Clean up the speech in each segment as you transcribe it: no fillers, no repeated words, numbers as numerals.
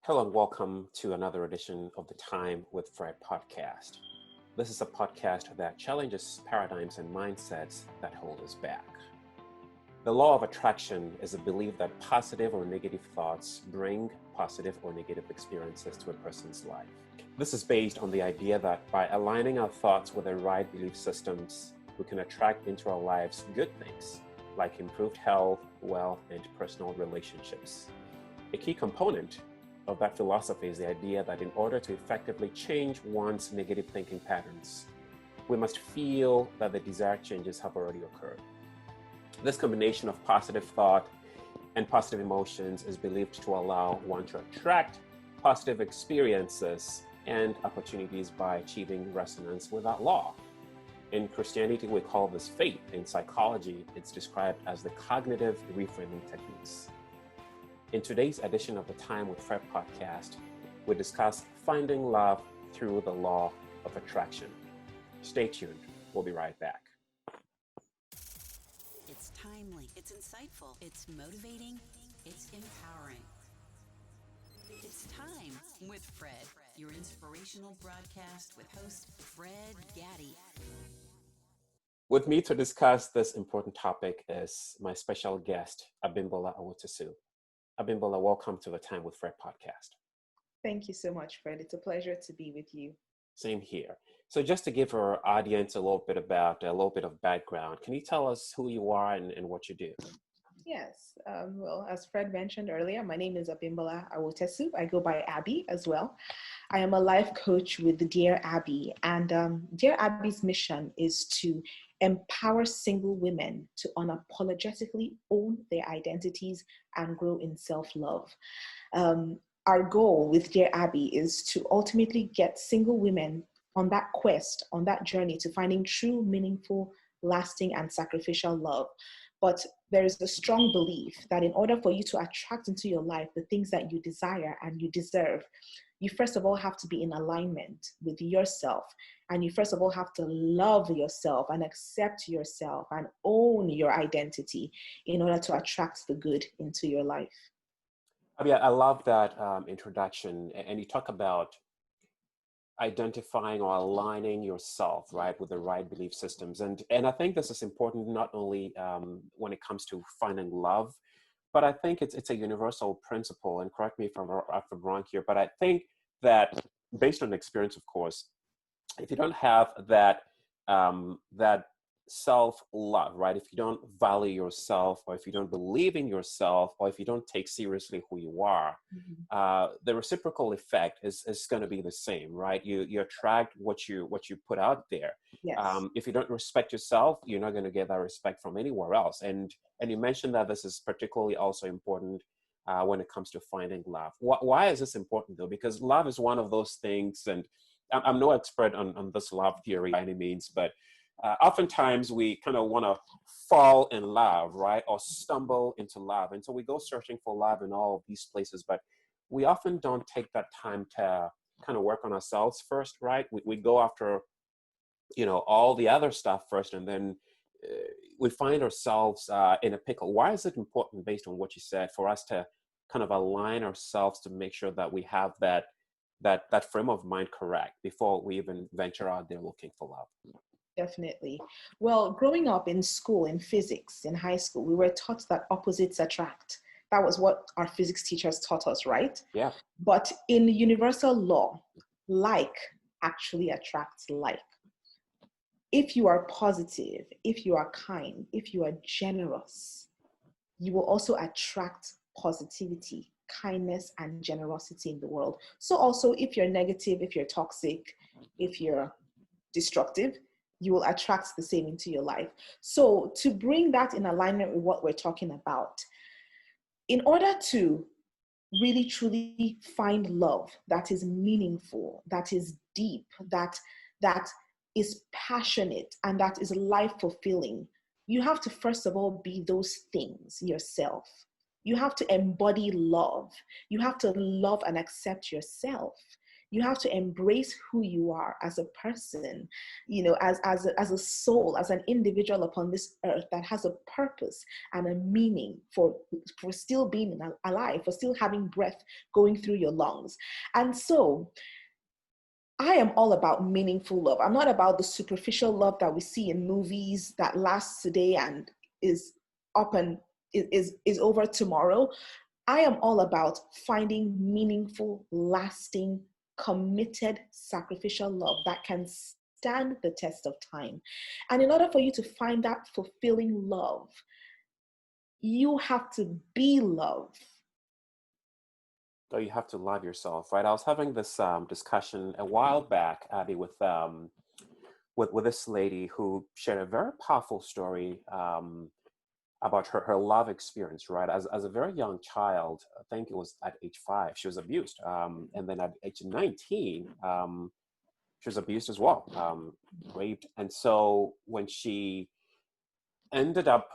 Hello and welcome to another edition of the Time with Fred podcast. This is a podcast that challenges paradigms and mindsets that hold us back. The law of attraction is a belief that positive or negative thoughts bring positive or negative experiences to a person's life. This is based on the idea that by aligning our thoughts with the right belief systems, we can attract into our lives good things like improved health, wealth, and personal relationships. A key component of that philosophy is the idea that in order to effectively change one's negative thinking patterns, we must feel that the desired changes have already occurred. This combination of positive thought and positive emotions is believed to allow one to attract positive experiences and opportunities by achieving resonance with that law. In Christianity, we call this faith. In psychology, it's described as the cognitive reframing techniques. In today's edition of the Time with Fred podcast, we discuss finding love through the law of attraction. Stay tuned. We'll be right back. It's timely, it's insightful, it's motivating, it's empowering. It's Time with Fred, your inspirational broadcast with host Fred Gaddy. With me to discuss this important topic is my special guest, Abimbola Awotesu. Abimbola, welcome to the Time with Fred podcast. Thank you so much, Fred. It's a pleasure to be with you. Same here. So just to give our audience a little bit of background, can you tell us who you are and what you do? Yes. Well, as Fred mentioned earlier, my name is Abimbola Awotesu. I go by Abby as well. I am a life coach with the Dear Abby. And Dear Abby's mission is to empower single women to unapologetically own their identities and grow in self-love. Our goal with Dear Abby is to ultimately get single women on that quest, on that journey to finding true, meaningful, lasting, and sacrificial love. But there is a strong belief that in order for you to attract into your life the things that you desire and you deserve, you first of all have to be in alignment with yourself. And you first of all have to love yourself and accept yourself and own your identity in order to attract the good into your life. Yeah, I love that introduction. And you talk about identifying or aligning yourself, right, with the right belief systems. And I think this is important not only when it comes to finding love, but I think it's a universal principle. And correct me if I'm wrong here, but I think that based on experience, of course, if you don't have that that self-love, right? If you don't value yourself, or if you don't believe in yourself, or if you don't take seriously who you are, the reciprocal effect is going to be the same, right? You attract what you put out there. Yes. If you don't respect yourself, you're not going to get that respect from anywhere else. And you mentioned that this is particularly also important when it comes to finding love. Why is this important though? Because love is one of those things, and I'm no expert on this love theory by any means, but oftentimes we kind of want to fall in love, right? Or stumble into love. And so we go searching for love in all of these places, but we often don't take that time to kind of work on ourselves first, right? We go after, all the other stuff first, and then we find ourselves in a pickle. Why is it important, based on what you said, for us to kind of align ourselves to make sure that we have that frame of mind correct before we even venture out there looking for love? Definitely. Well, growing up in school, in physics, in high school, we were taught that opposites attract. That was what our physics teachers taught us, right? Yeah. But in universal law, like actually attracts like. If you are positive, if you are kind, if you are generous, you will also attract positivity, kindness, and generosity in the world. So also, if you're negative, if you're toxic, if you're destructive, you will attract the same into your life. So to bring that in alignment with what we're talking about, in order to really truly find love that is meaningful, that is deep, that is passionate, and that is life fulfilling, you have to first of all be those things yourself. You have to embody love. You have to love and accept yourself. You have to embrace who you are as a person, as a soul, as an individual upon this earth that has a purpose and a meaning for still being alive, for still having breath going through your lungs. And so I am all about meaningful love. I'm not about the superficial love that we see in movies that lasts today and is up and is over tomorrow. I am all about finding meaningful, lasting, committed, sacrificial love that can stand the test of time. And in order for you to find that fulfilling love, you have to be love. So you have to love yourself, right? I was having this discussion a while back, Abby, with this lady who shared a very powerful story about her love experience, right? As a very young child, I think it was at age 5, she was abused. And then at age 19, she was abused as well, raped. And so when she ended up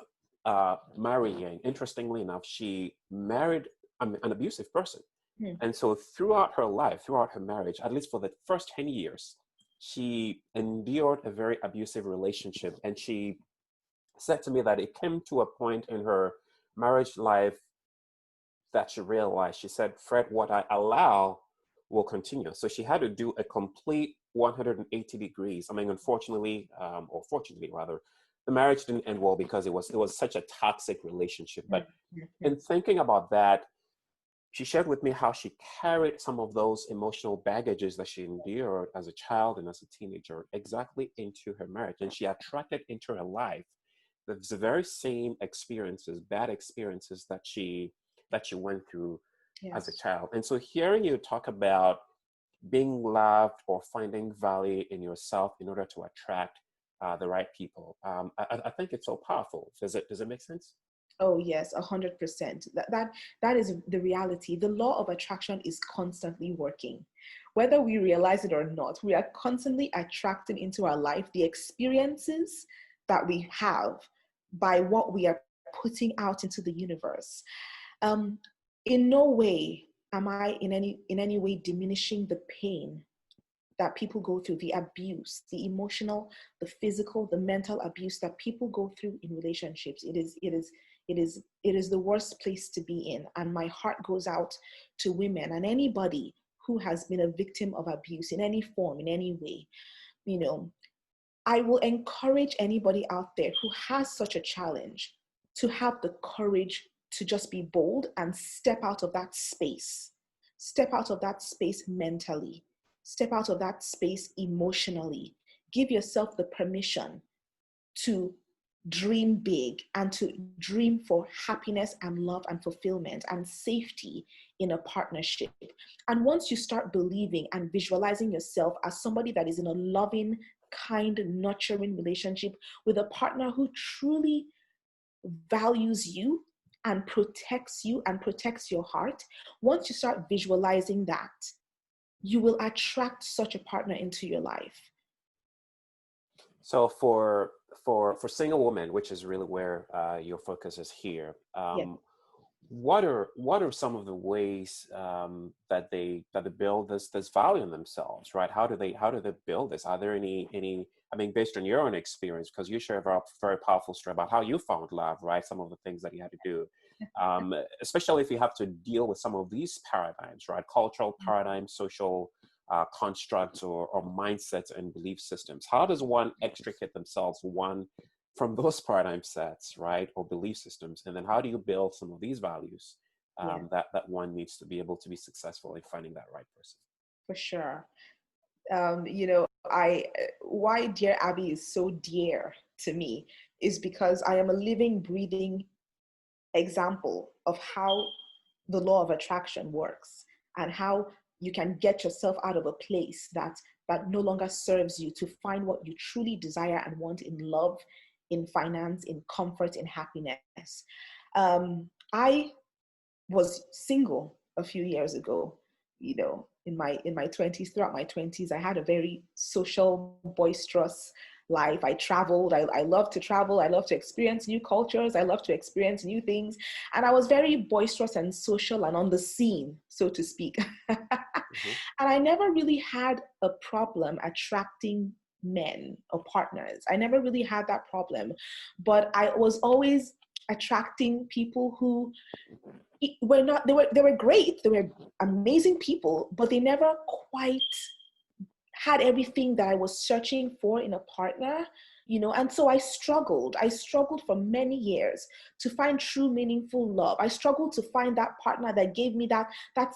marrying, interestingly enough, she married an abusive person. And so throughout her life, throughout her marriage, at least for the first 10 years, she endured a very abusive relationship. And she said to me that it came to a point in her marriage life that she realized, she said, Fred, what I allow will continue. So she had to do a complete 180 degrees. I mean, unfortunately, or fortunately rather, the marriage didn't end well because it was such a toxic relationship. But in thinking about that, she shared with me how she carried some of those emotional baggages that she endured as a child and as a teenager exactly into her marriage. And she attracted into her life the very same experiences, bad experiences that she went through as a child. And so hearing you talk about being loved or finding value in yourself in order to attract the right people, I think it's so powerful. Does it make sense? Oh yes, 100%. That is the reality. The law of attraction is constantly working. Whether we realize it or not, we are constantly attracting into our life the experiences that we have by what we are putting out into the universe. In no way am I in any way diminishing the pain that people go through, the abuse, the emotional, the physical, the mental abuse that people go through in relationships. It is the worst place to be in. And my heart goes out to women and anybody who has been a victim of abuse in any form, in any way. I will encourage anybody out there who has such a challenge to have the courage to just be bold and step out of that space. Step out of that space mentally. Step out of that space emotionally. Give yourself the permission to dream big and to dream for happiness and love and fulfillment and safety in a partnership. And once you start believing and visualizing yourself as somebody that is in a loving, kind, nurturing relationship with a partner who truly values you and protects your heart, once you start visualizing that, you will attract such a partner into your life. So for single women, which is really where your focus is here, what are some of the ways that they build this value in themselves, right? How do they build this? Are there any? I mean, based on your own experience, because you share a very powerful story about how you found love, right? Some of the things that you had to do, especially if you have to deal with some of these paradigms, right? Cultural paradigms, social constructs or mindsets and belief systems. How does one extricate themselves from those paradigm sets, right, or belief systems, and then how do you build some of these values that one needs to be able to be successful in finding that right person? For sure. Why Dear Abby is so dear to me is because I am a living, breathing example of how the law of attraction works and how you can get yourself out of a place that no longer serves you to find what you truly desire and want in love, in finance, in comfort, in happiness. I was single a few years ago, in my 20s. Throughout my 20s, I had a very social, boisterous life. I traveled. I love to travel. I love to experience new cultures. I love to experience new things. And I was very boisterous and social and on the scene, so to speak. Mm-hmm. And I never really had a problem attracting men or partners. I never really had that problem. But I was always attracting people who were not, they were great, they were amazing people, but they never quite had everything that I was searching for in a partner, you know. And so I struggled. I struggled for many years to find true, meaningful love. I struggled to find that partner that gave me that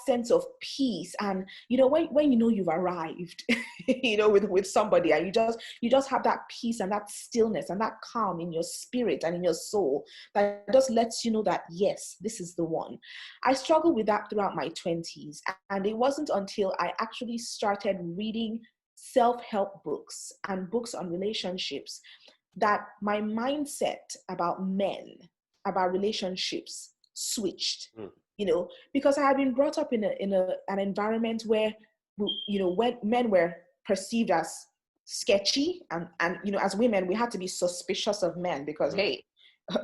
sense of peace. And you know, when you know you've arrived, you know, with somebody, and you just have that peace and that stillness and that calm in your spirit and in your soul that just lets you know that yes, this is the one. I struggled with that throughout my 20s, and it wasn't until I actually started reading self-help books and books on relationships that my mindset about men, about relationships switched. You know, because I had been brought up in an environment where, you know, when men were perceived as sketchy, and you know, as women we had to be suspicious of men because hey,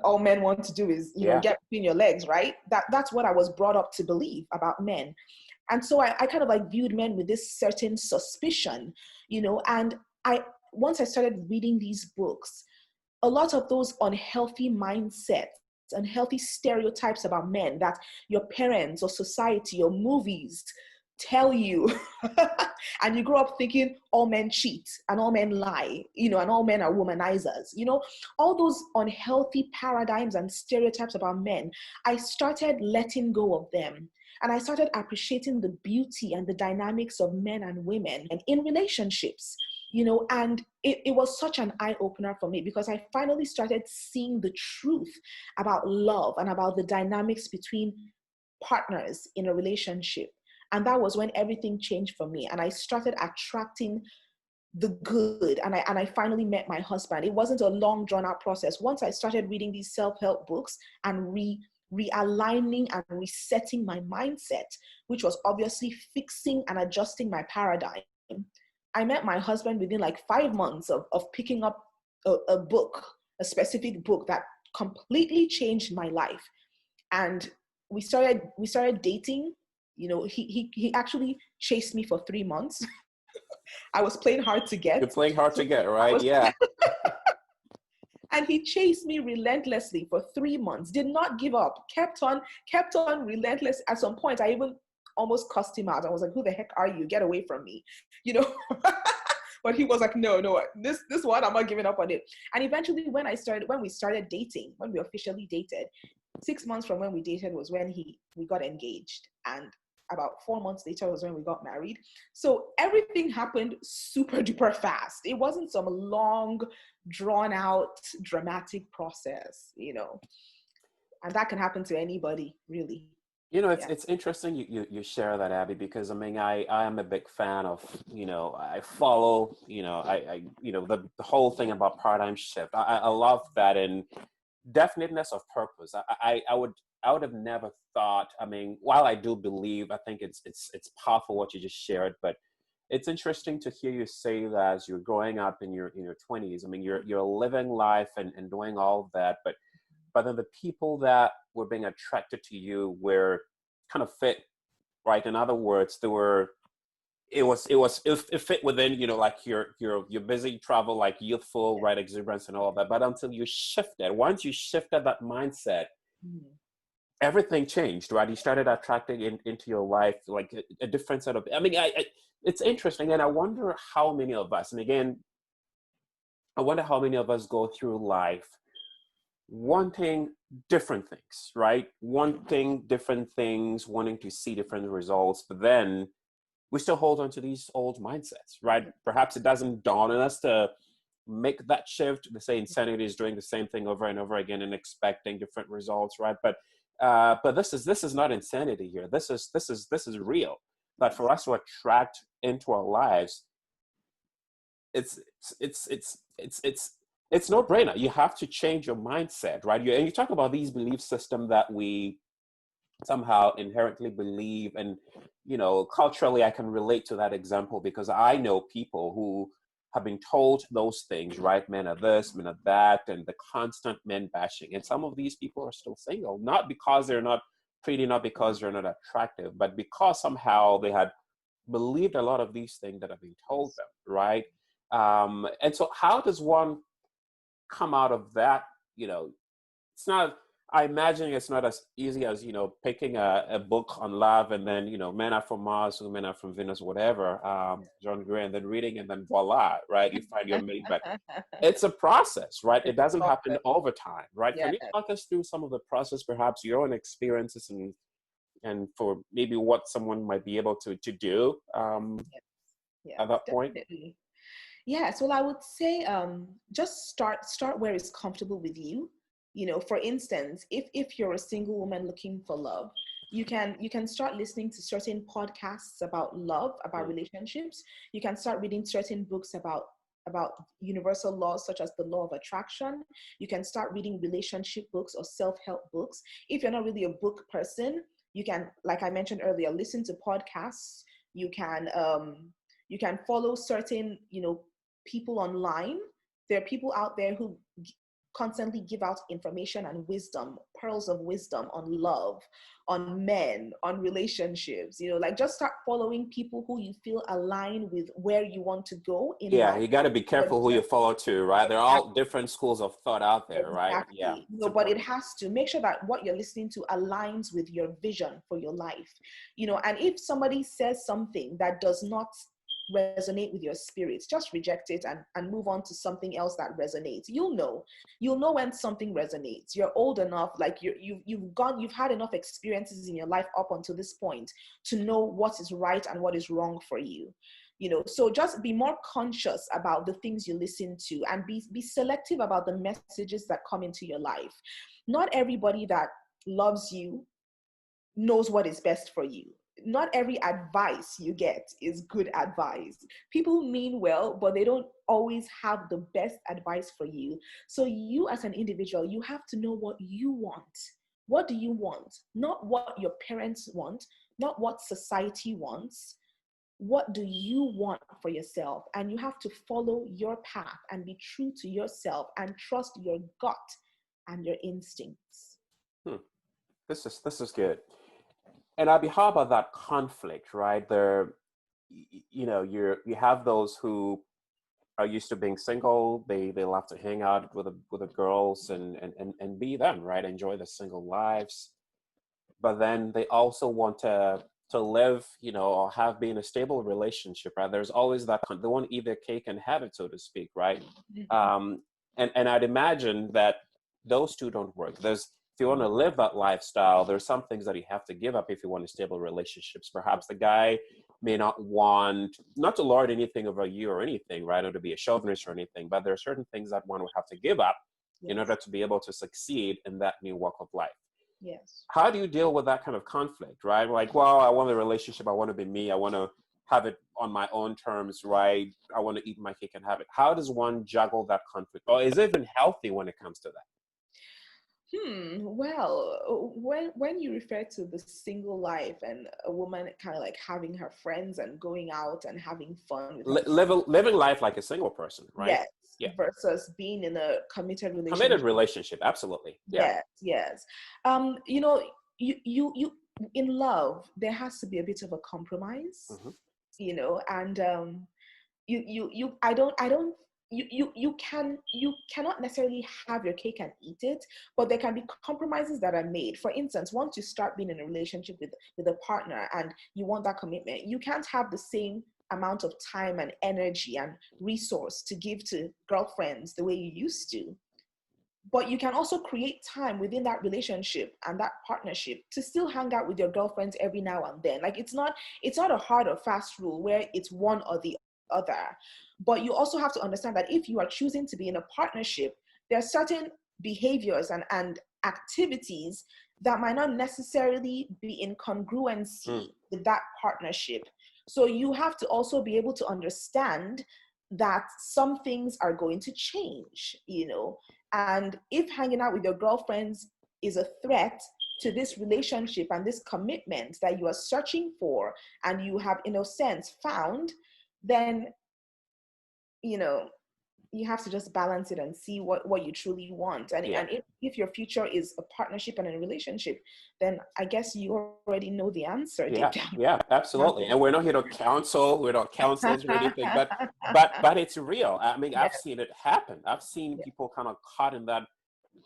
all men want to do is, you know, get between your legs, right? That's what I was brought up to believe about men. And so I kind of like viewed men with this certain suspicion, you know. And once I started reading these books, a lot of those unhealthy mindsets, unhealthy stereotypes about men that your parents or society or movies tell you, and you grow up thinking all men cheat and all men lie, you know, and all men are womanizers, you know, all those unhealthy paradigms and stereotypes about men, I started letting go of them. And I started appreciating the beauty and the dynamics of men and women and in relationships, you know. And it was such an eye-opener for me because I finally started seeing the truth about love and about the dynamics between partners in a relationship. And that was when everything changed for me. And I started attracting the good. And I finally met my husband. It wasn't a long, drawn-out process. Once I started reading these self-help books and realigning and resetting my mindset, which was obviously fixing and adjusting my paradigm, I met my husband within like 5 months of picking up a book, a specific book that completely changed my life. And we started dating. You know, he actually chased me for 3 months. I was playing hard to get. You're playing hard to get, right? Yeah. And he chased me relentlessly for 3 months, did not give up, kept on relentless. At some point, I even almost cussed him out. I was like, who the heck are you? Get away from me, you know? But he was like, no, this one, I'm not giving up on it. And eventually when we started dating, when we officially dated, 6 months from when we dated was when we got engaged. And about 4 months later was when we got married. So everything happened super duper fast. It wasn't some long, drawn out, dramatic process, you know. And that can happen to anybody, really. You know, it's interesting you share that, Abby, because I mean, I am a big fan of, you know, I follow, you know, I you know, the whole thing about paradigm shift. I love that, and definiteness of purpose. I would have never thought. I mean, while I do believe, I think it's powerful what you just shared, but it's interesting to hear you say that as you're growing up in your 20s. I mean, you're living life and doing all of that, but then the people that were being attracted to you were kind of fit, right? In other words, it fit within, you know, like your busy travel, like youthful, right, exuberance and all of that. But until you shifted, once you shifted that mindset, everything changed, right? You started attracting into your life like a different set of. I mean, it's interesting, and I wonder how many of us, and again, I wonder how many of us go through life wanting different things, right? Wanting different things, wanting to see different results, but then we still hold on to these old mindsets, right? Perhaps it doesn't dawn on us to make that shift. They say insanity is doing the same thing over and over again and expecting different results, right? But this is not insanity here. This is real. But for us to attract into our lives, it's no brainer. You have to change your mindset, right? And you talk about these belief system that we somehow inherently believe, and you know, culturally I can relate to that example because I know people who have been told those things, right? Men are this, men are that, and the constant men bashing. And some of these people are still single, not because they're not pretty, not because they're not attractive, but because somehow they had believed a lot of these things that have been told them, right? And so how does one come out of that? You know, it's not, I imagine it's not as easy as, picking a book on love and then, men are from Mars, women are from Venus, whatever, John Gray, and then reading and then voila, right? You find your mate. But it's a process, right? It It's doesn't happen process. over time, right? Yeah. Can you talk us through some of the process, perhaps your own experiences, and for maybe what someone might be able to do Yes, at that point? definitely. Yes, well, I would say just start where it's comfortable with you. For instance, if you're a single woman looking for love, you can start listening to certain podcasts about love, about Mm. relationships. You can start reading certain books about universal laws such as the law of attraction. You can start reading relationship books or self-help books. If you're not really a book person, you can, like I mentioned earlier, listen to podcasts. You can follow certain people online. There are people out there who constantly give out information and wisdom, pearls of wisdom on love, on men, on relationships. Like, just start following people who you feel align with where you want to go in Yeah, life. you got to be careful who you follow too, right? There are all different schools of thought out there, right? Yeah, Exactly. it's But it important. has to make sure that what you're listening to aligns with your vision for your life. And if somebody says something that does not resonate with your spirit, just reject it and move on to something else that resonates. You'll know when something resonates. You're old enough, like you've had enough experiences in your life up until this point to know what is right and what is wrong for you. So just be more conscious about the things you listen to, and be selective about the messages that come into your life. Not everybody that loves you knows what is best for you. Not every advice you get is good advice. People mean well, but they don't always have the best advice for you. So you, as an individual, you have to know what you want. What do you want? Not what your parents want, not what society wants. What do you want for yourself? And you have to follow your path and be true to yourself and trust your gut and your instincts. Hmm. This is good. And Abby, how about that conflict, right? You have those who are used to being single. They love to hang out with the girls and be them, right? Enjoy the single lives. But then they also want to live, or have been in a stable relationship, right? There's always that they want to eat their cake and have it, so to speak, right? Um, and I'd imagine that those two don't work. If you want to live that lifestyle, there's some things that you have to give up if you want a stable relationships. Perhaps the guy may not want, not to lord anything over you or anything, right? Or to be a chauvinist or anything, but there are certain things that one would have to give up in order to be able to succeed in that new walk of life. Yes. How do you deal with that kind of conflict, right? Like, well, I want a relationship. I want to be me. I want to have it on my own terms, right? I want to eat my cake and have it. How does one juggle that conflict? Or is it even healthy when it comes to that? Well, when you refer to the single life and a woman kind of like having her friends and going out and having fun with her Living life like a single person, right? yes, Yeah. versus being in a committed Committed relationship. relationship, absolutely. Yeah. Yes. You in love, there has to be a bit of a compromise, Mm-hmm. and I don't you cannot necessarily have your cake and eat it, but there can be compromises that are made. For instance, once you start being in a relationship with a partner and you want that commitment, you can't have the same amount of time and energy and resource to give to girlfriends the way you used to. But you can also create time within that relationship and that partnership to still hang out with your girlfriends every now and then. Like, it's not a hard or fast rule where it's one or the other. But you also have to understand that if you are choosing to be in a partnership, there are certain behaviors and activities that might not necessarily be in congruency with that partnership. So you have to also be able to understand that some things are going to change. And if hanging out with your girlfriends is a threat to this relationship and this commitment that you are searching for and you have, in a sense, found, then, you know, you have to just balance it and see what you truly want. And Yeah. and if your future is a partnership and a relationship, then I guess you already know the answer deep Yeah, down. yeah, absolutely. And we're not here to counsel, we're not counselors or anything, but it's real. I mean, Yeah, I've seen it happen. I've seen yeah. people kind of caught in that,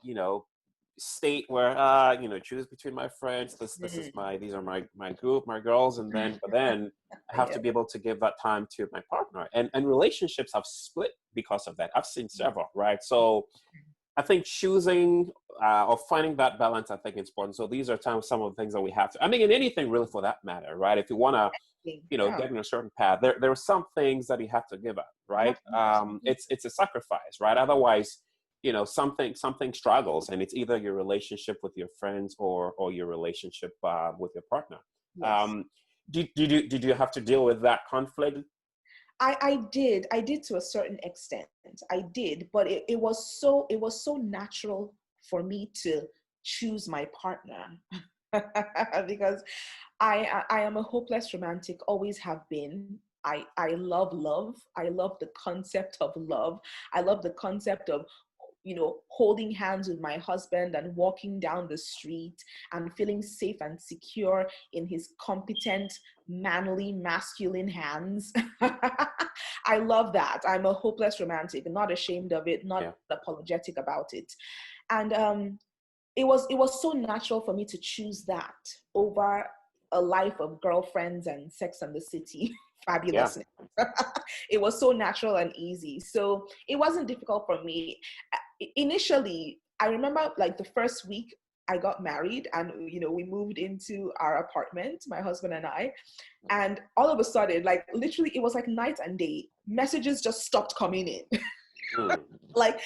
you know, state where choose between my friends. This is Mm, these are my group, my girls, and then I have yeah, to be able to give that time to my partner. And relationships have split because of that. I've seen several, right? So I think choosing or finding that balance, I think, is important. So these are some of the things that we have to. I mean, in anything really, for that matter, right? If you want to, yeah. get in a certain path, there are some things that you have to give up, You right? have to, It's a sacrifice, right? Otherwise, something struggles, and it's either your relationship with your friends or your relationship with your partner. yes. Um, did you have to deal with that conflict? I did to a certain extent. I did, but it was so natural for me to choose my partner because I am a hopeless romantic, always have been. I love love. I love the concept of love. I love the concept of holding hands with my husband and walking down the street and feeling safe and secure in his competent, manly, masculine hands. I love that. I'm a hopeless romantic, not ashamed of it, not Yeah, apologetic about it. And it was so natural for me to choose that over a life of girlfriends and Sex and the City yeah, fabulousness. It was so natural and easy. So it wasn't difficult for me. Initially, I remember like the first week I got married and we moved into our apartment, my husband and I, and all of a sudden, like literally it was like night and day. Messages just stopped coming in. mm, like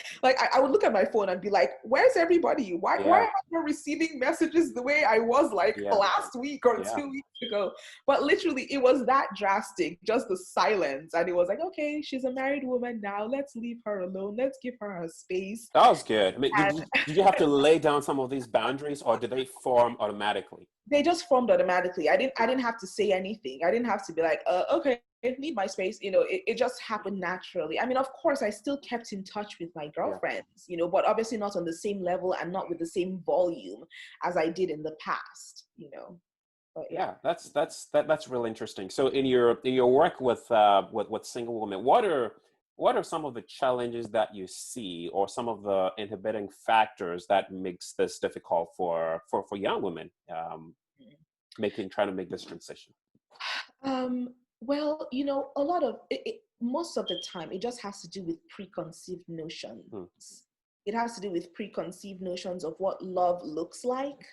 I would look at my phone and be like, where's everybody? Why yeah, am I not receiving messages the way I was like yeah, last week or yeah. 2 weeks ago? But literally it was that drastic, just the silence. And it was like, okay, she's a married woman now. Let's leave her alone. Let's give her her space. That was good. I mean, did And you, did you have to lay down some of these boundaries, or did they form automatically? they just formed automatically. I didn't have to say anything. I didn't have to be like, okay, need my space. It just happened naturally. I mean, of course, I still kept in touch with my Yeah. girlfriends, but obviously not on the same level and not with the same volume as I did in the past. But yeah. Yeah, that's really interesting. So in your work with single women, what are some of the challenges that you see, or some of the inhibiting factors that makes this difficult for young women, trying to make this transition? Well, a lot of most of the time, it just has to do with preconceived notions. Hmm. It has to do with preconceived notions of what love looks like,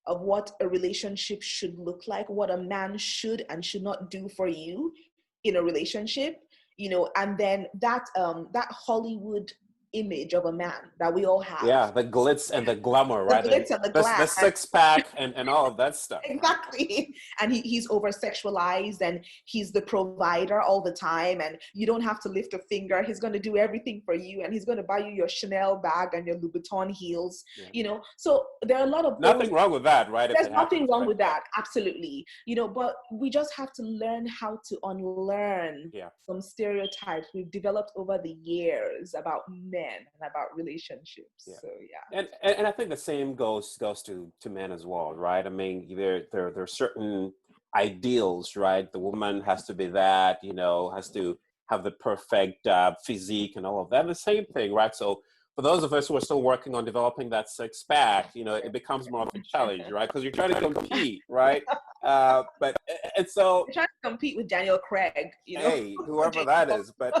of what a relationship should look like, what a man should and should not do for you in a relationship, and then that Hollywood image of a man that we all have, Yeah, the glitz and the glamour, the right? And glitz and the the glam. six pack and all of that stuff, right? Exactly. And he's over sexualized and he's the provider all the time. And you don't have to lift a finger. He's going to do everything for you. And he's going to buy you your Chanel bag and your Louboutin heels. Yeah. So there are a lot of those. Nothing wrong with that, right? If There's it nothing happens, wrong right? with Yeah. that. Absolutely. But we just have to learn how to unlearn Yeah. some stereotypes we've developed over the years about men and about relationships. Yeah. So yeah. And I think the same goes to men as well, right? I mean, there are certain ideals, right? The woman has to be that, has to have the perfect physique and all of that. The same thing, right? So for those of us who are still working on developing that six pack, it becomes more of a challenge, right? Because you're trying to compete, right? But and so, We're trying to compete with Daniel Craig. hey, whoever that is, but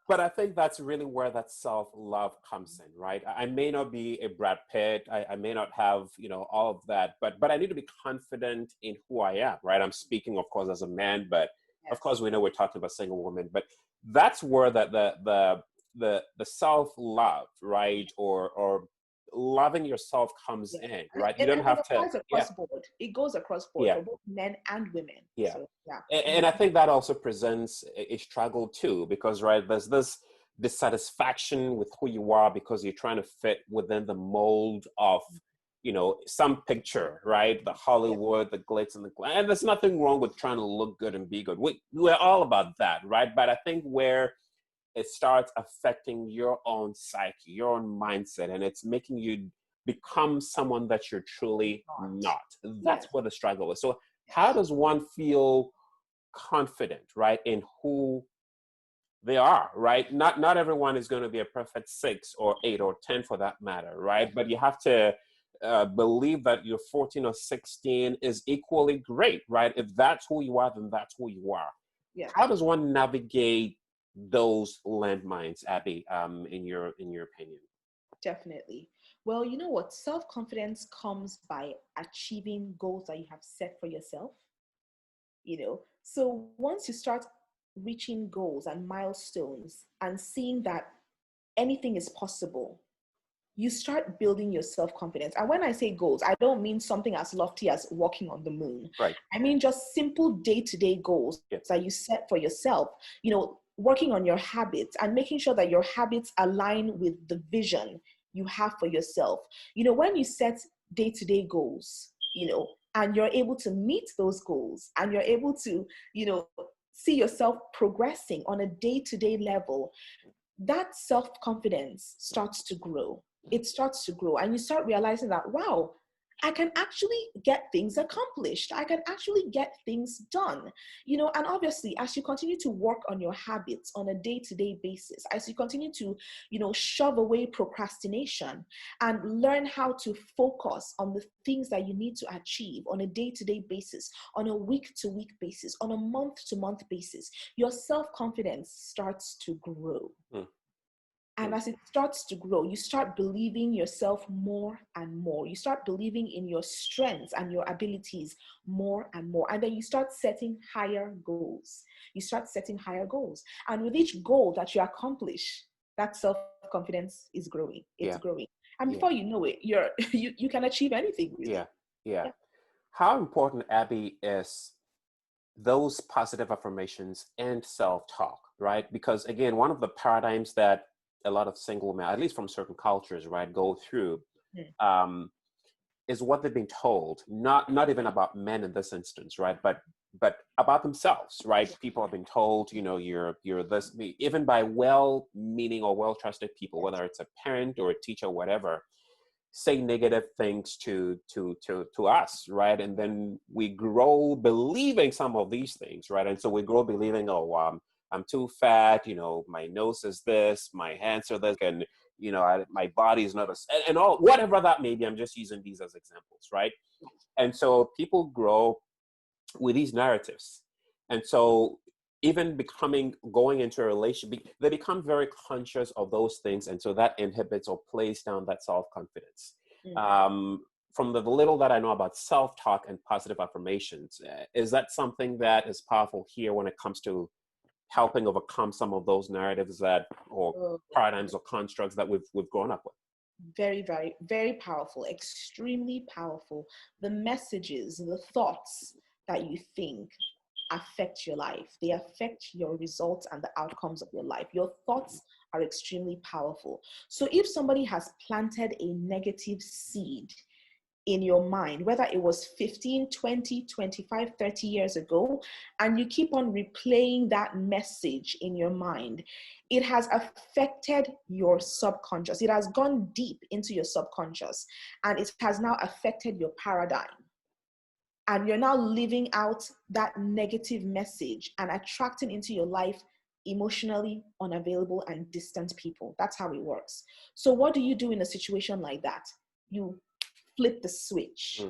but I think that's really where that self-love comes in, right? I may not be a Brad Pitt. I may not have, all of that, but I need to be confident in who I am, right? I'm speaking, of course, as a man, but of Yes. course we know we're talking about single women, but that's where the self-love, right? Or loving yourself comes Yeah. in, And, right? You and, don't and it have to, applies yeah, across board. It goes across board yeah. for both men and women. Yeah. So yeah. And I think that also presents a struggle too, because, right, there's this dissatisfaction with who you are because you're trying to fit within the mold of, some picture, right? The Yeah. Hollywood, the glitz and the glam. And there's nothing wrong with trying to look good and be good. We're all about that, right? But I think where it starts affecting your own psyche, your own mindset, and it's making you become someone that you're truly not. That's Yes. where the struggle is. So how does one feel confident, right, in who they are, right? Not everyone is going to be a perfect 6 or 8 or 10 for that matter, right? But you have to believe that your 14 or 16 is equally great, right? If that's who you are, then that's who you are. Yes. How does one navigate those landmines, Abby, in your opinion? Definitely. Well, you know what? Self-confidence comes by achieving goals that you have set for yourself, So once you start reaching goals and milestones and seeing that anything is possible, you start building your self-confidence. And when I say goals, I don't mean something as lofty as walking on the moon. Right. I mean just simple day-to-day goals that you set for yourself, working on your habits and making sure that your habits align with the vision you have for yourself. When you set day-to-day goals, and you're able to meet those goals and you're able to, see yourself progressing on a day-to-day level, that self-confidence starts to grow. It starts to grow and you start realizing that, wow, I can actually get things accomplished. I can actually get things done, and obviously as you continue to work on your habits on a day-to-day basis, as you continue to, shove away procrastination and learn how to focus on the things that you need to achieve on a day-to-day basis, on a week-to-week basis, on a month-to-month basis, your self-confidence starts to grow. And as it starts to grow, you start believing yourself more and more. You start believing in your strengths and your abilities more and more. And then you start setting higher goals. You start setting higher goals. And with each goal that you accomplish, that self-confidence is growing. It's growing. And before you know it, you can achieve anything, really. Yeah. How important, Abby, is those positive affirmations and self-talk, right? Because again, one of the paradigms that a lot of single men, at least from certain cultures, right, go through, is what they've been told. Not even about men in this instance, right? But about themselves, right? People have been told, you're this. Even by well-meaning or well-trusted people, whether it's a parent or a teacher, whatever, say negative things to us, right? And then we grow believing some of these things, right? And so we grow believing, I'm too fat, my nose is this, my hands are this, and my body is not and all, whatever that may be. I'm just using these as examples, right? And so people grow with these narratives, and so even going into a relationship, they become very conscious of those things, and so that inhibits or plays down that self-confidence. From the little that I know about self-talk and positive affirmations, is that something that is powerful here when it comes to helping overcome some of those narratives or paradigms or constructs that we've grown up with? Very, very, very powerful, extremely powerful. The messages, the thoughts that you think affect your life. They affect your results and the outcomes of your life. Your thoughts are extremely powerful. So if somebody has planted a negative seed in your mind, whether it was 15, 20, 25, 30 years ago, and you keep on replaying that message in your mind, it has affected your subconscious. It has gone deep into your subconscious, and it has now affected your paradigm. And you're now living out that negative message and attracting into your life emotionally unavailable and distant people. That's how it works. So what do you do in a situation like that? You flip the switch.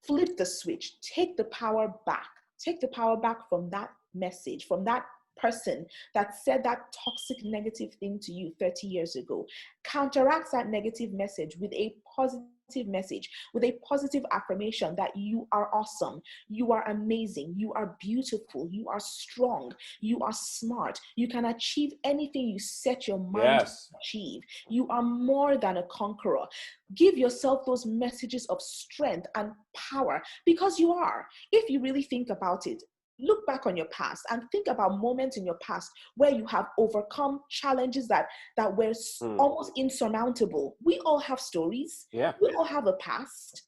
Flip the switch. Take the power back. Take the power back from that message, from that person that said that toxic negative thing to you 30 years ago. Counteract that negative message with a positive message, with a positive affirmation that you are awesome, you are amazing, you are beautiful, you are strong, you are smart, you can achieve anything you set your mind to achieve. You are more than a conqueror. Give yourself those messages of strength and power, because you are. If you really think about it, look back on your past and think about moments in your past where you have overcome challenges that were almost insurmountable. We all have stories. Yeah. We all have a past.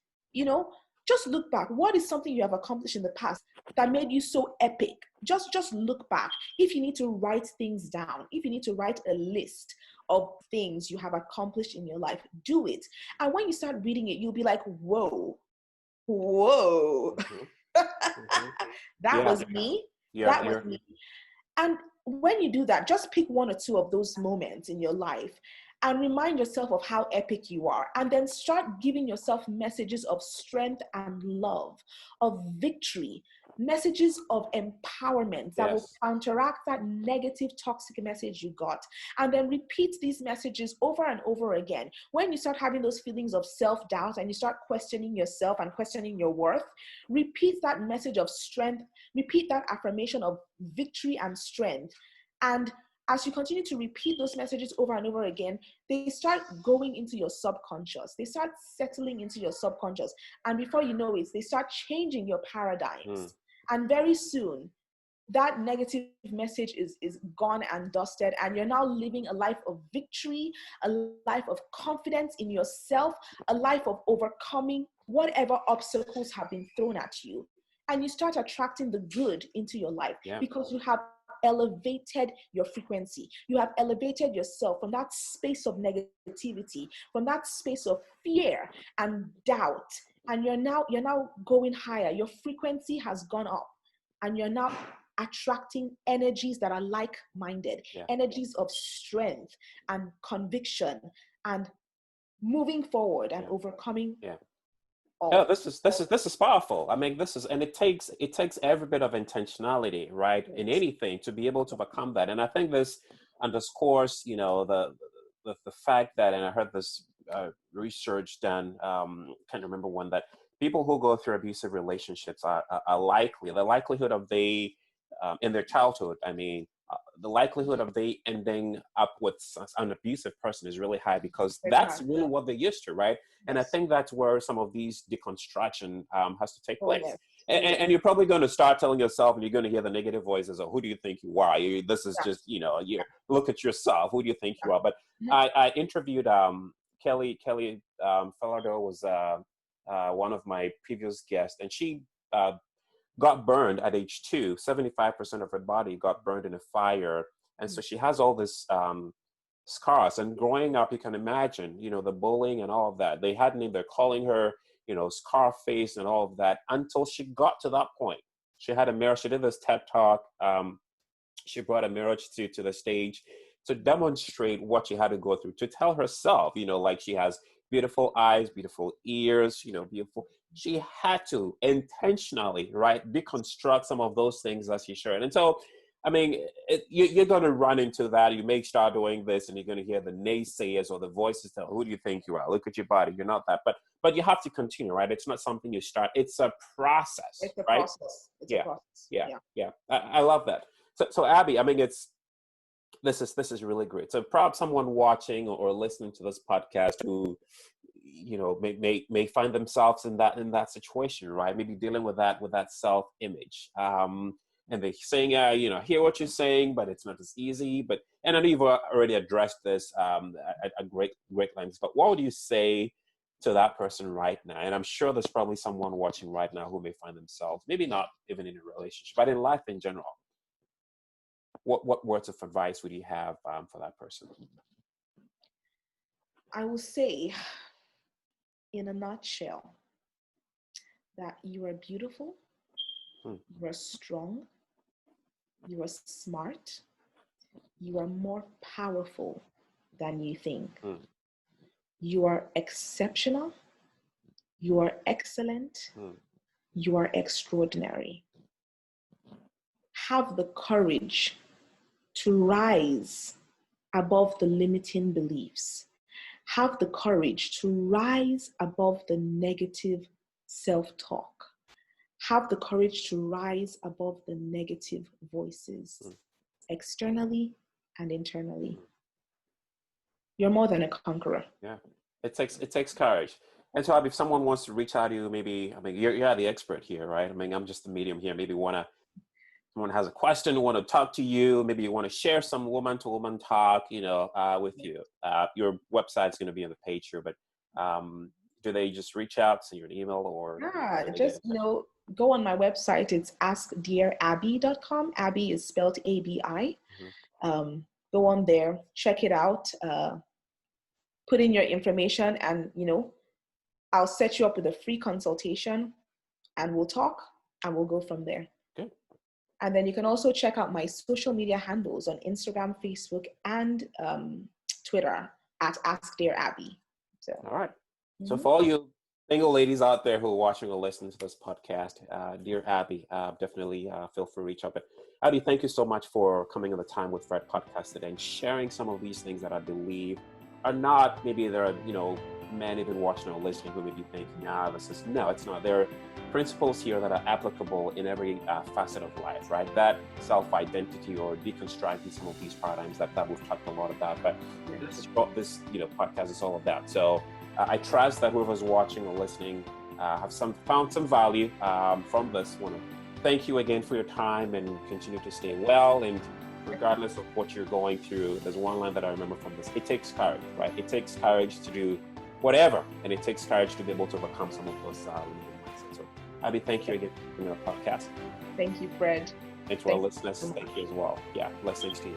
Just look back. What is something you have accomplished in the past that made you so epic? Just look back. If you need to write things down, if you need to write a list of things you have accomplished in your life, do it. And when you start reading it, you'll be like, whoa. Mm-hmm. Mm-hmm. That Yeah. was me. Yeah. That was me. And when you do that, just pick one or two of those moments in your life and remind yourself of how epic you are. And then start giving yourself messages of strength and love, of victory, messages of empowerment that will Yes. counteract that negative, toxic message you got. And then repeat these messages over and over again. When you start having those feelings of self-doubt and you start questioning yourself and questioning your worth, repeat that message of strength, repeat that affirmation of victory and strength. And as you continue to repeat those messages over and over again, they start going into your subconscious. They start settling into your subconscious. And before you know it, they start changing your paradigms. And very soon, that negative message is gone and dusted, and you're now living a life of victory, a life of confidence in yourself, a life of overcoming whatever obstacles have been thrown at you. And you start attracting the good into your life because you have elevated your frequency. You have elevated yourself from that space of negativity, from that space of fear and doubt. And you're now going higher. Your frequency has gone up, and you're now attracting energies that are like-minded, energies of strength and conviction and moving forward and overcoming. Yeah, this is powerful. I mean, and it takes every bit of intentionality, right, in anything to be able to overcome that. And I think this underscores, the fact that, and I heard this research done, can't remember when, that people who go through abusive relationships are likely, the likelihood of they in their childhood, the likelihood of they ending up with an abusive person is really high, because that's really what they're used to, right? And I think that's where some of these deconstruction has to take place. And you're probably going to start telling yourself, and you're going to hear the negative voices of, who do you think you are? This is just, you look at yourself. Who do you think you are? But I interviewed Kelly Falardo was one of my previous guests, and she got burned at age 2. 75% of her body got burned in a fire. And so she has all this scars. And growing up, you can imagine, the bullying and all of that. They had they're calling her, Scarface and all of that, until she got to that point. She had a mirror. She did this TED Talk. She brought a mirror to the stage to demonstrate what she had to go through, to tell herself, like she has beautiful eyes, beautiful ears, beautiful. She had to intentionally, right, deconstruct some of those things that she shared. And so, you're going to run into that. You may start doing this, and you're going to hear the naysayers or the voices tell, who do you think you are? Look at your body. You're not that. But you have to continue, right? It's not something you start. It's a process. It's a right? process. It's a process. Yeah. I love that. So Abby, this is really great. So perhaps someone watching or listening to this podcast who, may find themselves in that situation, right? Maybe dealing with that self-image. And they're saying, I hear what you're saying, but it's not as easy. And I know you've already addressed this at great lengths, but what would you say to that person right now? And I'm sure there's probably someone watching right now who may find themselves, maybe not even in a relationship, but in life in general. What words of advice would you have for that person? I will say, in a nutshell, that you are beautiful, you are strong, you are smart, you are more powerful than you think. You are exceptional, you are excellent, you are extraordinary. Have the courage to rise above the limiting beliefs. Have the courage to rise above the negative self-talk. Have the courage to rise above the negative voices, externally and internally. You're more than a conqueror. Yeah, it takes courage. And so if someone wants to reach out to you, maybe, you're the expert here, right? I'm just the medium here. Maybe someone has a question, want to talk to you, maybe you want to share some woman-to-woman talk, with you. Your website's going to be on the page here, but do they just reach out, send you an email, or how Yeah, do they get just, in touch? go on my website. It's askdearabby.com. Abby is spelled ABI. Mhm. Go on there, check it out, put in your information, and, I'll set you up with a free consultation, and we'll talk, and we'll go from there. Good. And then you can also check out my social media handles on Instagram, Facebook, and Twitter at AskDearAbby. So, All right. So mhm. for all you single ladies out there who are watching or listening to this podcast, dear Abby, definitely feel free to reach out. But Abby, thank you so much for coming on the Time with Fred podcast today and sharing some of these things that I believe are not, maybe there are, men even watching or listening who may be thinking, no, it's not. There are principles here that are applicable in every facet of life, right? That self-identity or deconstructing some of these paradigms that we've talked a lot about. But this is what this podcast is all about. So I trust that whoever's watching or listening have found some value from this. I want to thank you again for your time and continue to stay well. And regardless of what you're going through, there's one line that I remember from this: it takes courage, right? It takes courage to do whatever, and it takes courage to be able to overcome some of those limiting mindsets. So, Abby, thank you again for being on the podcast. Thank you, Fred. And to our listeners, thank you as well. Yeah, blessings to you.